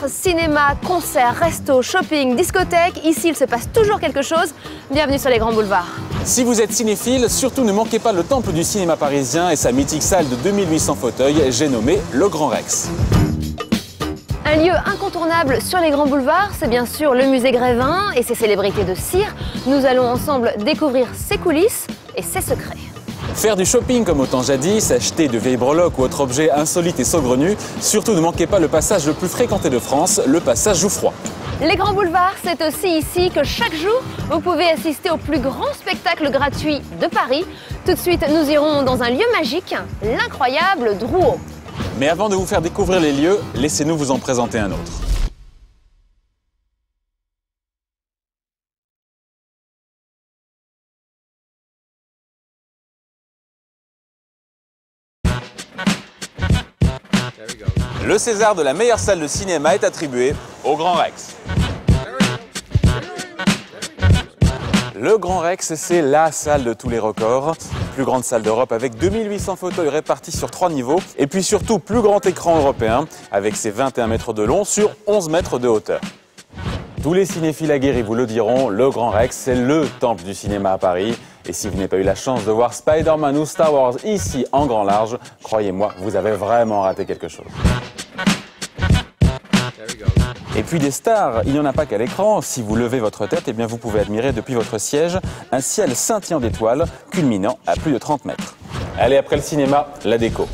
théâtre, cinéma, concerts, restos, shopping, discothèque, ici il se passe toujours quelque chose. Bienvenue sur les grands boulevards. Si vous êtes cinéphile, surtout ne manquez pas le temple du cinéma parisien et sa mythique salle de 2800 fauteuils, j'ai nommé le Grand Rex. Un lieu incontournable sur les grands boulevards, c'est bien sûr le musée Grévin et ses célébrités de cire. Nous allons ensemble découvrir ses coulisses et ses secrets. Faire du shopping comme au temps jadis, acheter de vieilles breloques ou autres objets insolites et saugrenus, surtout ne manquez pas le passage le plus fréquenté de France, le passage Jouffroy. Les grands boulevards, c'est aussi ici que chaque jour, vous pouvez assister au plus grand spectacle gratuit de Paris. Tout de suite, nous irons dans un lieu magique, l'incroyable Drouot. Mais avant de vous faire découvrir les lieux, laissez-nous vous en présenter un autre. Le César de la meilleure salle de cinéma est attribué au Grand Rex. Le Grand Rex, c'est la salle de tous les records. Plus grande salle d'Europe avec 2800 fauteuils répartis sur 3 niveaux. Et puis surtout, plus grand écran européen avec ses 21 mètres de long sur 11 mètres de hauteur. Tous les cinéphiles aguerris vous le diront, le Grand Rex, c'est le temple du cinéma à Paris. Et si vous n'avez pas eu la chance de voir Spider-Man ou Star Wars ici en grand large, croyez-moi, vous avez vraiment raté quelque chose. Et puis des stars, il n'y en a pas qu'à l'écran. Si vous levez votre tête, eh bien vous pouvez admirer depuis votre siège un ciel scintillant d'étoiles, culminant à plus de 30 mètres. Allez, après le cinéma, la déco.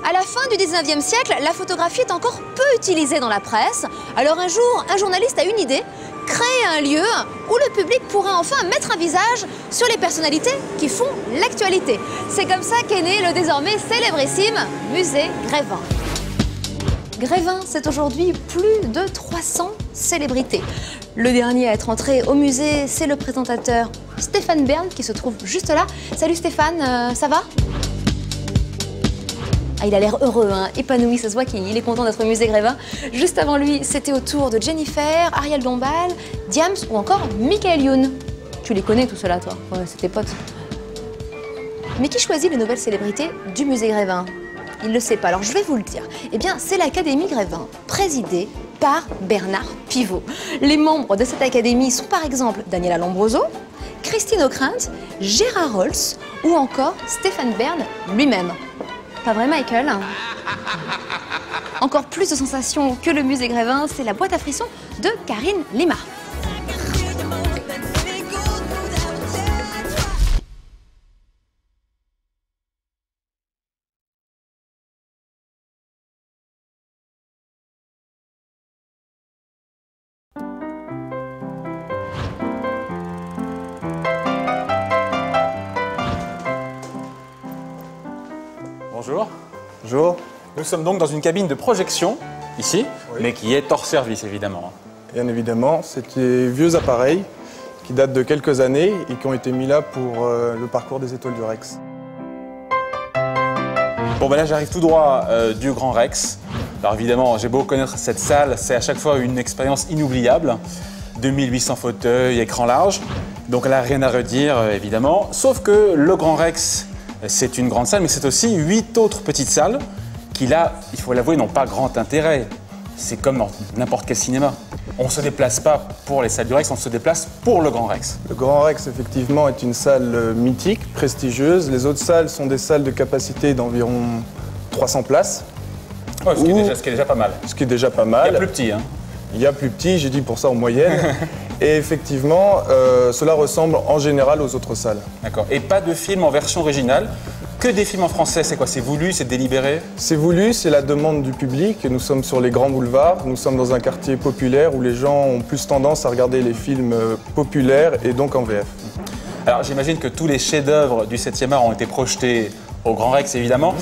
À la fin du 19e siècle, la photographie est encore peu utilisée dans la presse. Alors un jour, un journaliste a une idée, créer un lieu où le public pourra enfin mettre un visage sur les personnalités qui font l'actualité. C'est comme ça qu'est né le désormais célébrissime musée Grévin. Grévin, c'est aujourd'hui plus de 300 célébrités. Le dernier à être entré au musée, c'est le présentateur Stéphane Bern qui se trouve juste là. Salut Stéphane, ça va ? Ah, il a l'air heureux, hein, épanoui, ça se voit qu'il est content d'être au musée Grévin. Juste avant lui, c'était au tour de Jennifer, Ariel Dombal, Diams ou encore Michael Youn. Tu les connais tout cela, toi? Ouais, c'est tes potes. Mais qui choisit les nouvelles célébrités du musée Grévin? Il ne le sait pas, alors je vais vous le dire. Eh bien, c'est l'Académie Grévin, présidée par Bernard Pivot. Les membres de cette académie sont par exemple Daniela Lombroso, Christine O'Krent, Gérard Rolls ou encore Stéphane Bern lui-même. Pas vrai, Michael? Encore plus de sensations que le musée Grévin, c'est la boîte à frissons de Karine Lima. Bonjour. Bonjour. Nous sommes donc dans une cabine de projection, ici, Oui. mais qui est hors service, évidemment. Bien évidemment, c'est des vieux appareils qui datent de quelques années et qui ont été mis là pour le parcours des étoiles du Rex. Bon, ben là, j'arrive tout droit du Grand Rex. Alors évidemment, j'ai beau connaître cette salle, c'est à chaque fois une expérience inoubliable. 2800 fauteuils, écran large. Donc là, rien à redire, évidemment. Sauf que le Grand Rex, c'est une grande salle, mais c'est aussi 8 autres petites salles qui, là, il faut l'avouer, n'ont pas grand intérêt. C'est comme dans n'importe quel cinéma. On ne se déplace pas pour les salles du Rex, on se déplace pour le Grand Rex. Le Grand Rex, effectivement, est une salle mythique, prestigieuse. Les autres salles sont des salles de capacité d'environ 300 places. Ouais, ce qui est déjà pas mal. Ce qui est déjà pas mal. Il y a plus petit, hein. Il y a plus petit, j'ai dit pour ça en moyenne. Et effectivement, cela ressemble en général aux autres salles. D'accord. Et pas de film en version originale? Que des films en français, c'est quoi? C'est voulu, c'est délibéré? C'est voulu, c'est la demande du public. Nous sommes sur les grands boulevards, nous sommes dans un quartier populaire où les gens ont plus tendance à regarder les films populaires et donc en VF. Alors j'imagine que tous les chefs-d'œuvre du 7e art ont été projetés au Grand Rex, évidemment.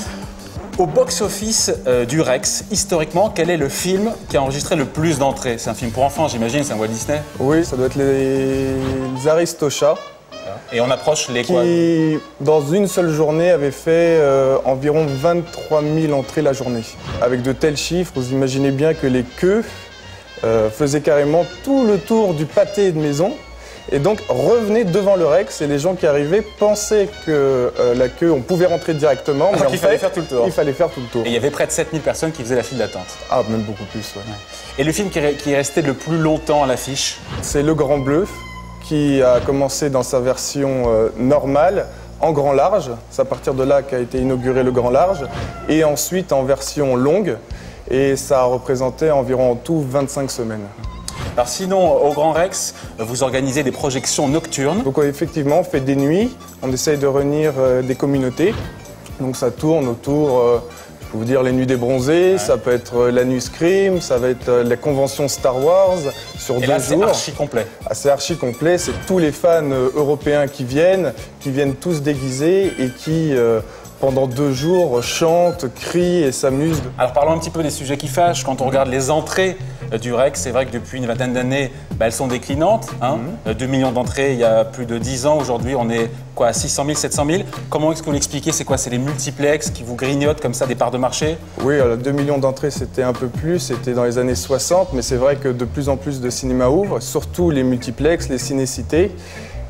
Au box-office du Rex, historiquement, quel est le film qui a enregistré le plus d'entrées? C'est un film pour enfants, j'imagine, c'est un Walt Disney? Oui, ça doit être les Aristochats. Et on approche les quoi? Qui, dans une seule journée, avait fait environ 23 000 entrées la journée. Avec de tels chiffres, vous imaginez bien que les queues faisaient carrément tout le tour du pâté de maison. Et donc revenaient devant le Rex et les gens qui arrivaient pensaient que la queue, on pouvait rentrer directement. Mais il fallait faire tout le tour. Il fallait faire tout le tour. Et il y avait près de 7000 personnes qui faisaient la file d'attente. Ah, même beaucoup plus, ouais. Et le film qui est resté le plus longtemps à l'affiche? C'est Le Grand Bleu, qui a commencé dans sa version normale, en grand large. C'est à partir de là qu'a été inauguré le grand large. Et ensuite en version longue. Et ça a représenté environ en tout 25 semaines. Alors sinon, au Grand Rex, vous organisez des projections nocturnes. Donc effectivement, on fait des nuits, on essaye de réunir des communautés. Donc ça tourne autour, je peux vous dire, les nuits des bronzés, ça peut être la nuit Scream, ça va être la convention Star Wars sur 2 jours. Et là, c'est archi complet. Ah, c'est archi complet, c'est tous les fans européens qui viennent tous déguisés et qui... pendant 2 jours, chantent, crient et s'amusent. Alors parlons un petit peu des sujets qui fâchent. Quand on regarde les entrées du Rex, c'est vrai que depuis une vingtaine d'années, elles sont déclinantes. 2 millions d'entrées il y a plus de 10 ans. Aujourd'hui, on est quoi, à 600 000, 700 000. Comment est-ce que vous l'expliquez? C'est quoi? C'est les multiplex qui vous grignotent comme ça des parts de marché? Oui, 2 millions d'entrées, c'était un peu plus. C'était dans les années 60. Mais c'est vrai que de plus en plus de cinémas ouvrent, surtout les multiplex, les ciné-cités.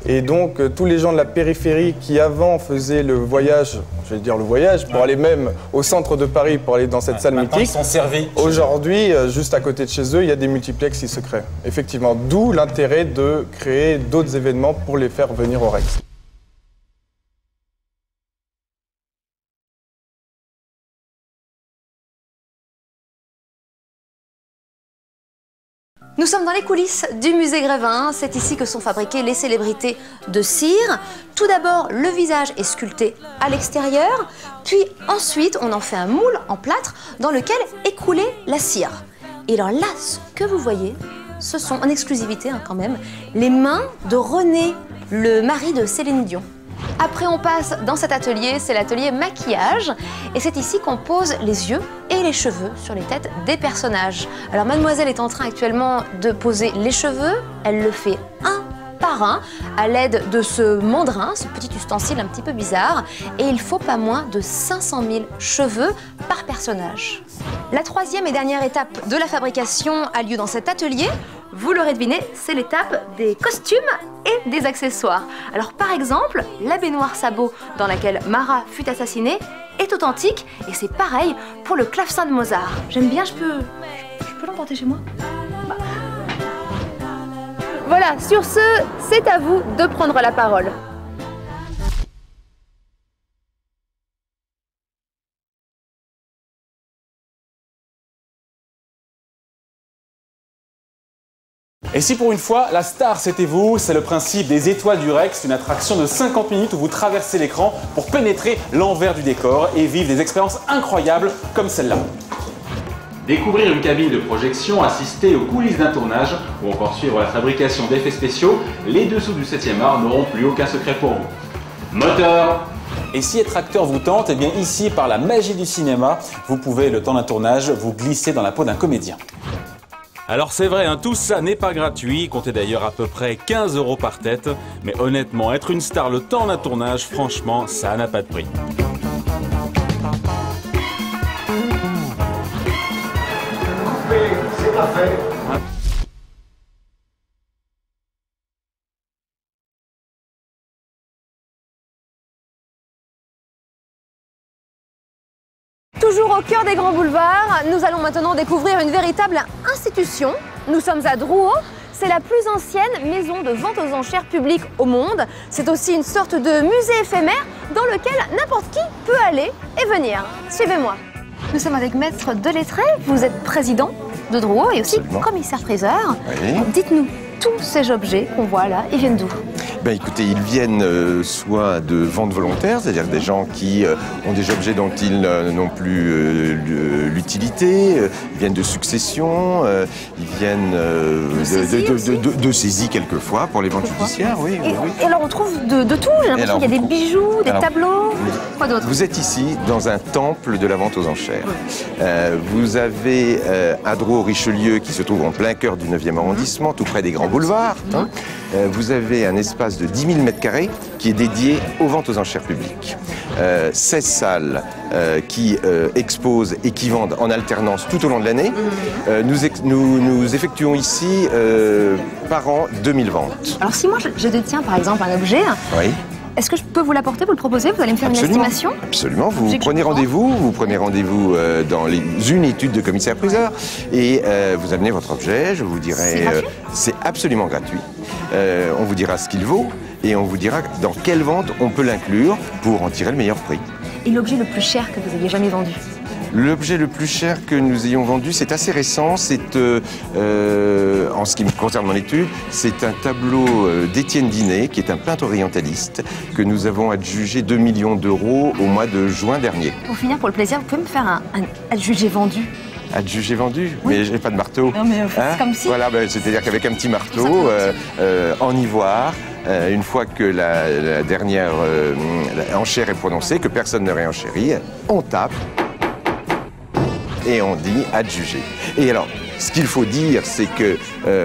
Et donc, tous les gens de la périphérie qui avant faisaient le voyage, je vais dire le voyage, pour aller même au centre de Paris, pour aller dans cette salle mythique. Ils sont servis. Aujourd'hui, juste à côté de chez eux, il y a des multiplex qui se créent. Effectivement, d'où l'intérêt de créer d'autres événements pour les faire venir au Rex. Nous sommes dans les coulisses du musée Grévin. C'est ici que sont fabriquées les célébrités de cire. Tout d'abord, le visage est sculpté à l'extérieur, puis ensuite, on en fait un moule en plâtre dans lequel est coulée la cire. Et alors là, ce que vous voyez, ce sont, en exclusivité quand même, les mains de René, le mari de Céline Dion. Après, on passe dans cet atelier, c'est l'atelier maquillage. Et c'est ici qu'on pose les yeux et les cheveux sur les têtes des personnages. Alors, mademoiselle est en train actuellement de poser les cheveux. Elle le fait un par un à l'aide de ce mandrin, ce petit ustensile un petit peu bizarre. Et il faut pas moins de 500 000 cheveux par personnage. La troisième et dernière étape de la fabrication a lieu dans cet atelier. Vous l'aurez deviné, c'est l'étape des costumes et des accessoires. Alors par exemple, la baignoire sabot dans laquelle Marat fut assassinée est authentique et c'est pareil pour le clavecin de Mozart. J'aime bien, je peux l'emporter chez moi? Bah. Voilà, sur ce, c'est à vous de prendre la parole. Et si pour une fois, la star c'était vous, c'est le principe des étoiles du Rex, une attraction de 50 minutes où vous traversez l'écran pour pénétrer l'envers du décor et vivre des expériences incroyables comme celle-là. Découvrir une cabine de projection, assister aux coulisses d'un tournage ou encore suivre la fabrication d'effets spéciaux, les dessous du 7e art n'auront plus aucun secret pour vous. Moteur! Et si être acteur vous tente, eh bien ici, par la magie du cinéma, vous pouvez, le temps d'un tournage, vous glisser dans la peau d'un comédien. Alors c'est vrai, tout ça n'est pas gratuit, comptez d'ailleurs à peu près 15 € par tête, mais honnêtement, être une star le temps d'un tournage, franchement, ça n'a pas de prix. C'est pas fait. Toujours au cœur des grands boulevards, nous allons maintenant découvrir une véritable institution. Nous sommes à Drouot. C'est la plus ancienne maison de vente aux enchères publiques au monde. C'est aussi une sorte de musée éphémère dans lequel n'importe qui peut aller et venir. Suivez-moi. Nous sommes avec Maître Delettré. Vous êtes président de Drouot et aussi commissaire-priseur. Oui. Dites-nous, tous ces objets qu'on voit là, ils viennent d'où? Ben écoutez, ils viennent soit de ventes volontaires, c'est-à-dire des gens qui ont des objets dont ils n'ont plus l'utilité, ils viennent de succession, ils viennent de saisie quelquefois pour les ventes judiciaires, oui. Et alors on trouve de tout, j'ai l'impression qu'il y a des bijoux, des tableaux, quoi d'autre? Vous êtes ici dans un temple de la vente aux enchères. Vous avez à Drouot-Richelieu qui se trouve en plein cœur du 9e arrondissement, tout près des grands boulevards. Vous avez un espace espace de 10 000 m² qui est dédié aux ventes aux enchères publiques. 16 salles qui exposent et qui vendent en alternance tout au long de l'année. Nous effectuons ici par an 2000 ventes. Alors si moi je détiens par exemple un objet, oui. Est-ce que je peux vous l'apporter, vous le proposer? Vous allez me faire une estimation? Absolument. Vous prenez rendez-vous dans les unités de commissaire-priseur et vous amenez votre objet. Je vous dirai. C'est absolument gratuit. On vous dira ce qu'il vaut et on vous dira dans quelle vente on peut l'inclure pour en tirer le meilleur prix. Et l'objet le plus cher que vous ayez jamais vendu? L'objet le plus cher que nous ayons vendu, c'est assez récent. C'est, en ce qui me concerne mon étude, c'est un tableau d'Étienne Dinet, qui est un peintre orientaliste, que nous avons adjugé 2 millions d'euros au mois de juin dernier. Pour finir, pour le plaisir, vous pouvez me faire un adjugé vendu? Adjugé vendu? Oui. Mais j'ai pas de marteau. Non, mais c'est comme si... Voilà, c'est-à-dire qu'avec un petit marteau en ivoire, une fois que la dernière enchère est prononcée, que personne ne réenchérit, on tape. Et on dit adjugé. Et alors, ce qu'il faut dire, c'est que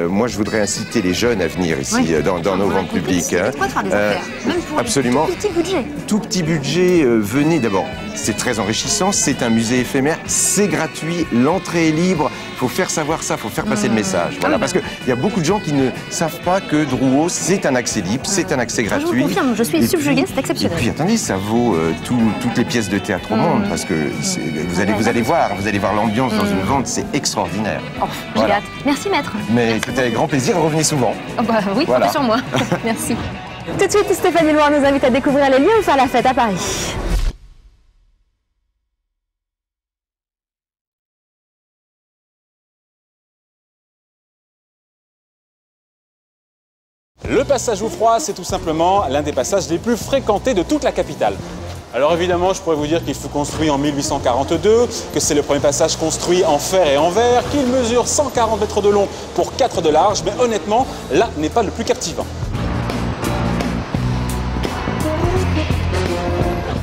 moi, je voudrais inciter les jeunes à venir ici dans nos ventes publiques. Hein. Pas de faire des affaires, même pour absolument. Tout petit budget. Tout petit budget, venez d'abord. C'est très enrichissant, c'est un musée éphémère, c'est gratuit, l'entrée est libre. Il faut faire savoir ça, il faut faire passer le message. Voilà, parce qu'il y a beaucoup de gens qui ne savent pas que Drouot, c'est un accès libre, c'est un accès gratuit. Je vous confirme, je suis subjuguée, c'est exceptionnel. Et puis attendez, ça vaut toutes les pièces de théâtre au monde, parce que vous allez voir l'ambiance dans une vente, c'est extraordinaire. Oh, j'ai hâte. Merci maître. Mais écoutez, avec grand plaisir, revenez souvent. Oh bah oui, comptez sur moi. Merci. Tout de suite, Stéphanie Loire nous invite à découvrir les lieux où faire la fête à Paris. Le passage Jouffroy, c'est tout simplement l'un des passages les plus fréquentés de toute la capitale. Alors évidemment, je pourrais vous dire qu'il fut construit en 1842, que c'est le premier passage construit en fer et en verre, qu'il mesure 140 mètres de long pour 4 de large, mais honnêtement, là n'est pas le plus captivant.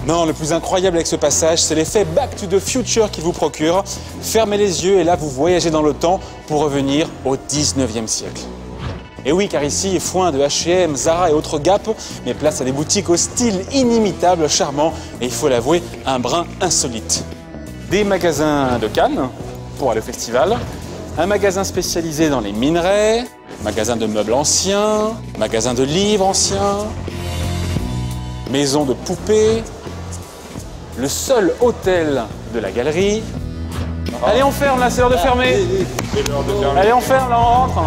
Non, le plus incroyable avec ce passage, c'est l'effet Back to the Future qu'il vous procure. Fermez les yeux et là, vous voyagez dans le temps pour revenir au 19e siècle. Et oui, car ici, foin de H&M, Zara et autres Gap, mais place à des boutiques au style inimitable, charmant et, il faut l'avouer, un brin insolite. Des magasins de Cannes pour aller au festival, un magasin spécialisé dans les minerais, magasin de meubles anciens, magasin de livres anciens, maison de poupées, le seul hôtel de la galerie. Allez, on ferme là, c'est l'heure de fermer. Allez, on ferme là, on rentre.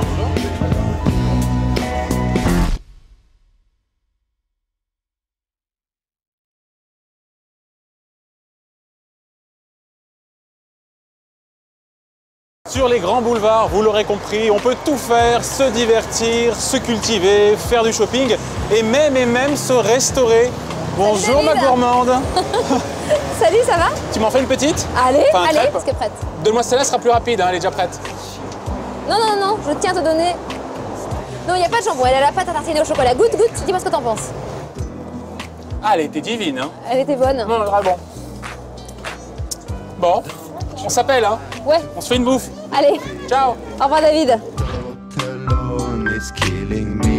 Sur les grands boulevards, vous l'aurez compris, on peut tout faire, se divertir, se cultiver, faire du shopping et même se restaurer. Bonjour ma gourmande. Salut, ça va? Tu m'en fais une petite? Allez, enfin, allez, crêpe. parce que prête. Donne-moi celle-là, ce sera plus rapide, hein, elle est déjà prête. Non, je tiens à te donner... Non, il n'y a pas de jambon, elle a la pâte à tartiner au chocolat. Goûte, dis-moi ce que t'en penses. Ah, elle était divine, hein. Elle était bonne. Non, bon. Bon, on s'appelle, hein. Ouais. On se fait une bouffe. Allez. Ciao. Au revoir David. Alone is killing me.